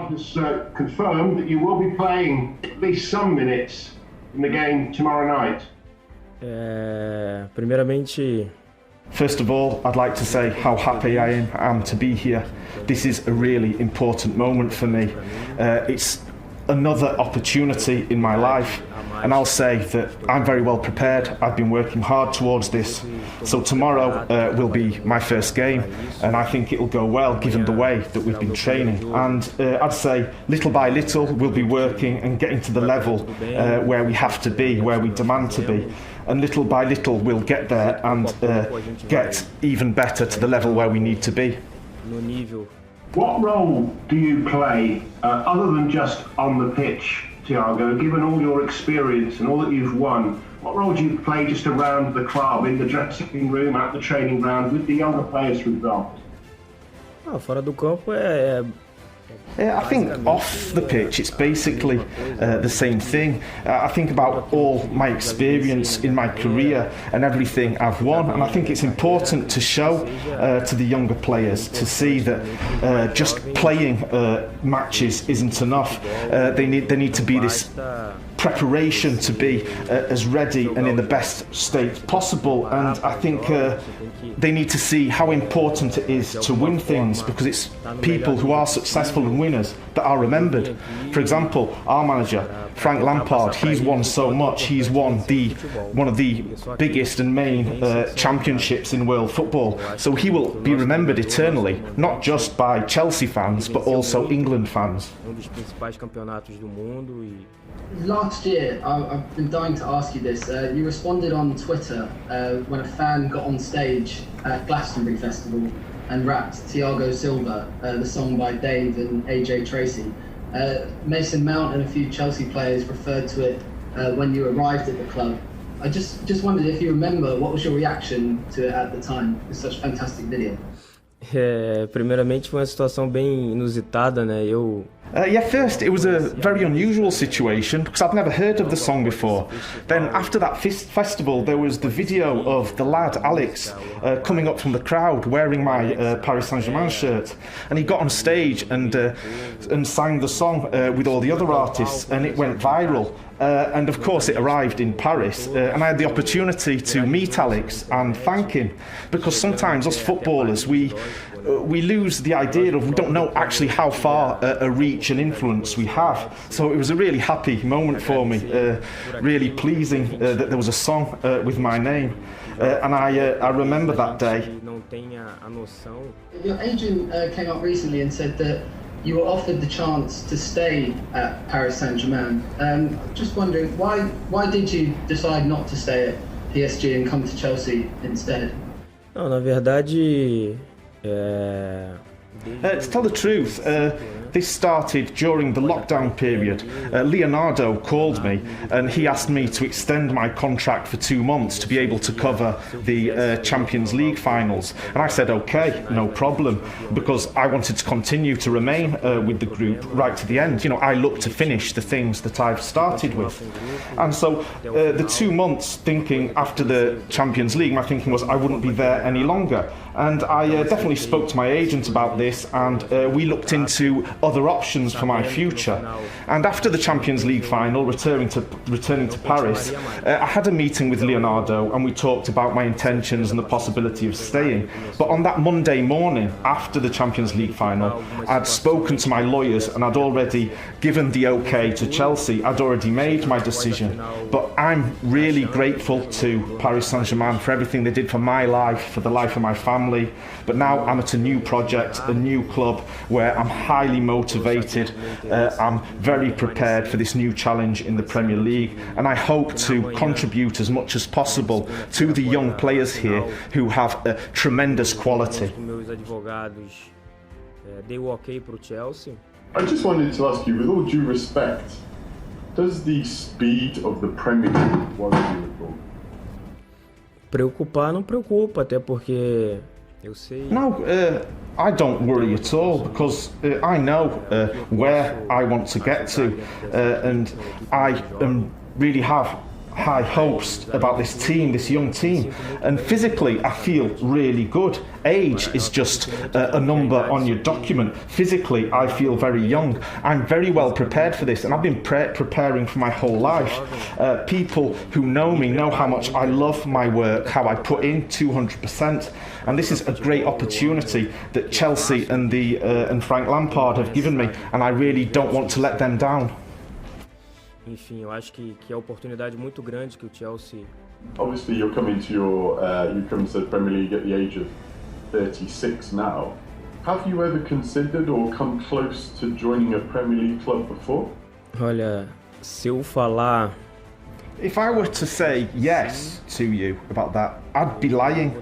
club has confirmed that you will be playing at least some minutes in the game tomorrow night. Primeiramente, first of all, I'd like to say how happy I am to be here. This is a really important moment for me. It's another opportunity in my life, and I'll say that I'm very well prepared. I've been working hard towards this. So tomorrow will be my first game, and I think it'll go well given the way that we've been training. And I'd say little by little we'll be working and getting to the level where we have to be, where we demand to be. And little by little we'll get there and get even better to the level where we need to be. What role do you play, other than just on the pitch, Thiago, given all your experience and all that you've won? What role do you play just around the club, in the dressing room, at the training ground, with the younger players, for example? Fora do campo I think off the pitch it's basically the same thing. I think about all my experience in my career and everything I've won, and I think it's important to show to the younger players to see that just playing matches isn't enough. They need to be this preparation to be as ready and in the best state possible, and I think they need to see how important it is to win things, because it's people who are successful and winners that are remembered. For example, our manager, Frank Lampard, he's won so much. He's won one of the biggest and main championships in world football. So he will be remembered eternally, not just by Chelsea fans, but also England fans. Last year, I've been dying to ask you this. You responded on Twitter when a fan got on stage at Glastonbury Festival and rapped Thiago Silva, the song by Dave and AJ Tracy. Mason Mount and a few Chelsea players referred to it when you arrived at the club. I just wondered if you remember, what was your reaction to it at the time? It's such a fantastic video. Primeiramente foi uma situação bem inusitada, né? First it was a very unusual situation because I'd never heard of the song before. Then after that festival there was the video of the lad Alex coming up from the crowd wearing my Paris Saint-Germain shirt, and he got on stage and sang the song with all the other artists, and it went viral. And of course it arrived in Paris, and I had the opportunity to meet Alex and thank him, because sometimes us footballers we lose the idea of, we don't know actually how far a reach and influence we have. So it was a really happy moment for me, really pleasing that there was a song with my name, and I remember that day. Your agent came up recently and said that you were offered the chance to stay at Paris Saint-Germain. Just wondering, why did you decide not to stay at PSG and come to Chelsea instead? Não, na verdade, to tell the truth, this started during the lockdown period. Leonardo called me and he asked me to extend my contract for 2 months to be able to cover the Champions League finals. And I said, okay, no problem, because I wanted to continue to remain with the group right to the end. You know, I look to finish the things that I've started with. And so the 2 months thinking after the Champions League, my thinking was I wouldn't be there any longer. And I definitely spoke to my agent about this, and we looked into other options for my future. And after the Champions League final, returning to Paris, I had a meeting with Leonardo and we talked about my intentions and the possibility of staying. But on that Monday morning, after the Champions League final, I'd spoken to my lawyers and I'd already given the okay to Chelsea. I'd already made my decision. But I'm really grateful to Paris Saint-Germain for everything they did for my life, for the life of my family. But now I'm at a new project, a new club, where I'm highly motivated. I'm very prepared for this new challenge in the Premier League, and I hope to contribute as much as possible to the young players here who have a tremendous quality. I just wanted to ask you, with all due respect, does the speed of the Premier League worry you at all? Preocupar não preocupa, até porque eu sei. No, I don't worry at all, because I know where I want to get to, and I really have high hopes about this team, this young team, and physically I feel really good. Age is just a number on your document. Physically I feel very young. I'm very well prepared for this, and I've been preparing for my whole life. People who know me know how much I love my work, how I put in 200%, and this is a great opportunity that Chelsea and Frank Lampard have given me, and I really don't want to let them down. Enfim, eu acho que é uma oportunidade muito grande que o Chelsea. Obviously, you're coming to you come to the Premier League at the age of 36 now. Have you ever considered or come close to joining a Premier League club before? Olha, se eu falar. If I were to say yes to you about that, I'd be lying.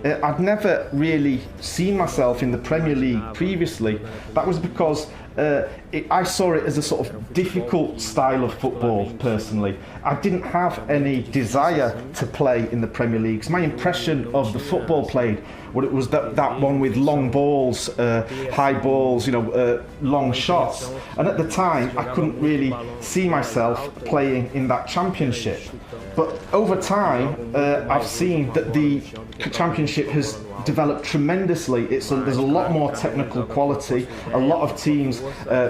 I'd never really seen myself in the Premier League previously. That was because I saw it as a sort of difficult style of football, personally. I didn't have any desire to play in the Premier League. My impression of the football played, well, it was that one with long balls, high balls, long shots. And at the time, I couldn't really see myself playing in that championship. But over time, I've seen that the championship has developed tremendously. There's a lot more technical quality. A lot of teams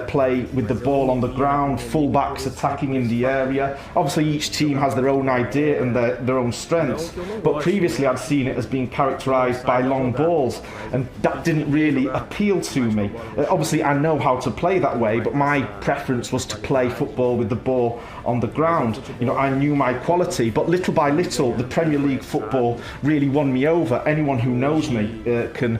play with the ball on the ground, full-backs attacking in the area. Obviously, each team has their own idea and their own strengths. But previously, I'd seen it as being characterised by long balls, and that didn't really appeal to me. Obviously, I know how to play that way, but my preference was to play football with the ball on the ground. I knew my quality, but little by little, the Premier League football really won me over. Anyone who knows me can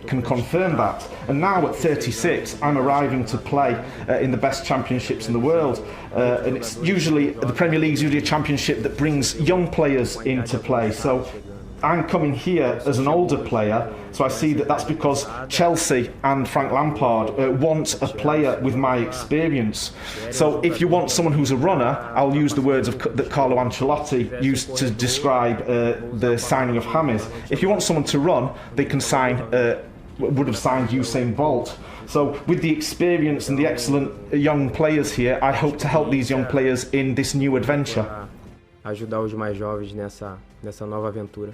confirm that. And now at 36, I'm arriving to play in the best championships in the world, and it's usually the Premier League is usually a championship that brings young players into play. So I'm coming here as an older player, so I see that's because Chelsea and Frank Lampard want a player with my experience. So if you want someone who's a runner, I'll use the words that Carlo Ancelotti used to describe the signing of James. If you want someone to run, they can would have signed Usain Bolt. So with the experience and the excellent young players here, I hope to help these young players in this new adventure. Ajudar os mais jovens nessa nova aventura.